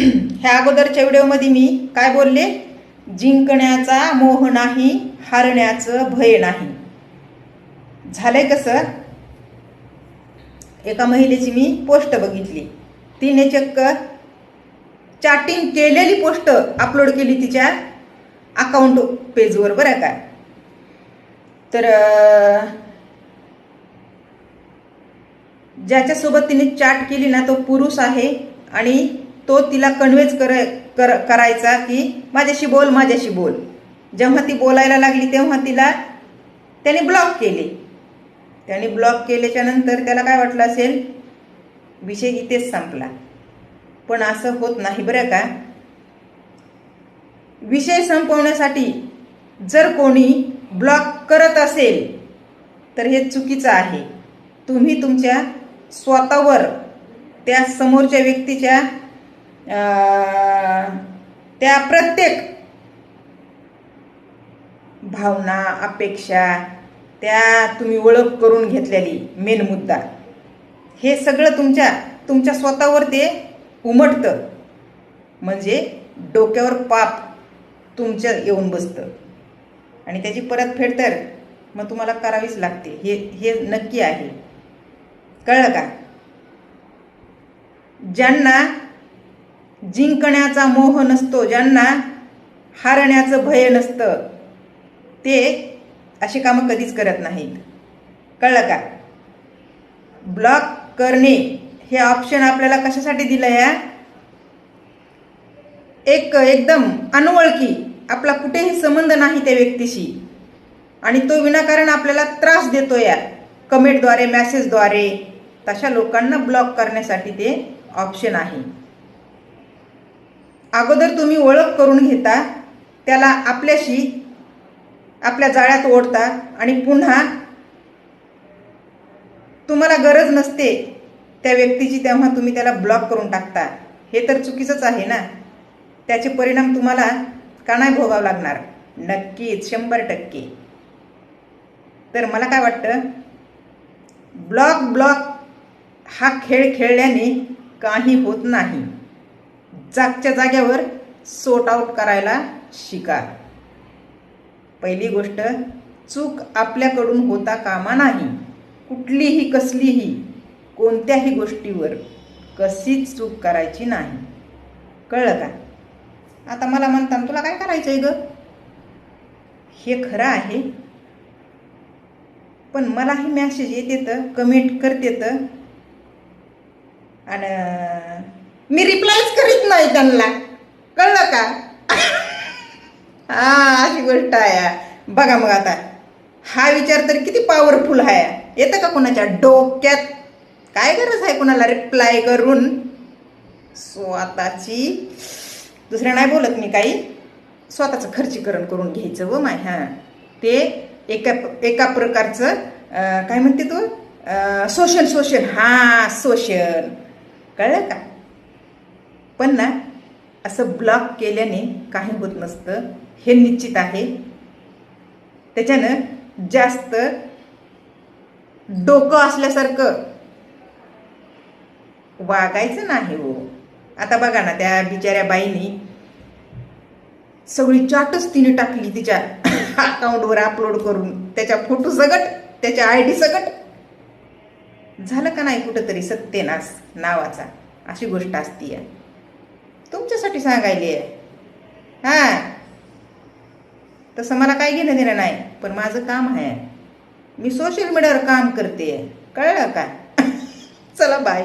ह्या अगोदरच्या व्हिडिओमध्ये मी काय बोलले, जिंकण्याचा मोह नाही, हारण्याचं भय नाही. झालंय कसं, एका महिलेची मी पोस्ट बघितली, तिने चक्क चॅटिंग केलेली पोस्ट अपलोड केली तिच्या अकाउंट पेजवर, बरं का. तर ज्याच्यासोबत तिने चॅट केली ना तो पुरुष आहे आणि तो तिला कन्व्हेन्स करायचा की माझ्याशी बोल, माझ्याशी बोल. जेव्हा ती बोलायला लागली तेव्हा तिला त्याने ब्लॉक केले. त्याने ब्लॉक केल्याच्या नंतर त्याला काय वाटलं असेल, विषय इथेच संपला. पण असं होत नाही बरं का. विषय संपवण्यासाठी जर कोणी ब्लॉक करत असेल तर हे चुकीचं आहे. तुम्ही तुमच्या स्वतःवर त्या समोरच्या व्यक्तीच्या त्या प्रत्येक भावना, अपेक्षा, त्या तुम्ही ओळख करून घेतलेली मेन मुद्दा, हे सगळं तुमच्या स्वतःवर ते उमटतं. म्हणजे डोक्यावर पाप तुमच्या येऊन बसतं आणि त्याची परतफेड तर मग तुम्हाला करावीच लागते. हे नक्की आहे. कळलं का. ज्यांना जिंकण्याचा मोह नसतो, ज्यांना हारण्याचं भय नसतं, ते अशी कामं कधीच करत नाहीत. कळलं का. ब्लॉक करणे हे ऑप्शन आपल्याला कशासाठी दिलं या, एकदम अनोळखी, आपला कुठेही संबंध नाही त्या व्यक्तीशी आणि तो विनाकारण आपल्याला त्रास देतो या कमेंटद्वारे, मेसेजद्वारे, तशा लोकांना ब्लॉक करण्यासाठी ते ऑप्शन आहे. अगोदर तुम्ही ओळख करून घेता, त्याला आपल्या जाळ्यात ओढता आणि पुन्हा तुम्हाला गरज नसते त्या व्यक्तीची तेव्हा तुम्ही त्याला ब्लॉक करून टाकता. हे तर चुकीचंच आहे ना. त्याचे परिणाम तुम्हाला का नाही भोगावं लागणार? नक्कीच, 100%. तर मला काय वाटतं, ब्लॉक हा खेळ खेळल्याने काही होत नाही. जागच्या जाग्यावर सॉर्ट आउट करायला शिका. पहिली गोष्ट, चूक आपल्याकडून होता कामा नाही. कुठलीही, कसलीही, कोणत्याही गोष्टीवर कशीच चूक करायची नाही. कळलं का. आता मला म्हणतात तुला काय करायचंय ग, हे खरं आहे. पण मलाही मॅसेज येते तर, कमेंट करते तर, आणि मी रिप्लायच करीत नाही त्यांना. कळलं का. हा, अशी गोष्ट आहे. बघा मग आता हा विचार तर किती पॉवरफुल आहे. येतं का कोणाच्या डोक्यात. काय गरज आहे कोणाला रिप्लाय करून. स्वतःची, दुसऱ्या नाही बोलत मी काही, स्वतःचं खर्चीकरण करून घ्यायचं व माय. हां, ते एका प्रकारचं काय म्हणते तू, सोशल. हां, सोशल. कळलं का. पण ना, असं ब्लॉक केल्याने काही होत नसतं, हे निश्चित आहे. त्याच्यानं जास्त डोकं असल्यासारखं वागायचं नाही हो. आता बघा ना, त्या बिचाऱ्या बाईनी सगळी चाटच तिने टाकली तिच्या अकाउंटवर अपलोड करून, त्याच्या फोटो सगट, त्याच्या ID सगट. झालं का नाही कुठंतरी सत्यनाश नावाचा. अशी गोष्ट असती या, तुमच्यासाठी सांगायली आहे. हां, तसं मला काय घेणं देणं नाही, पण माझं काम आहे. मी सोशल मीडियावर काम करते. कळलं का. चला, बाय.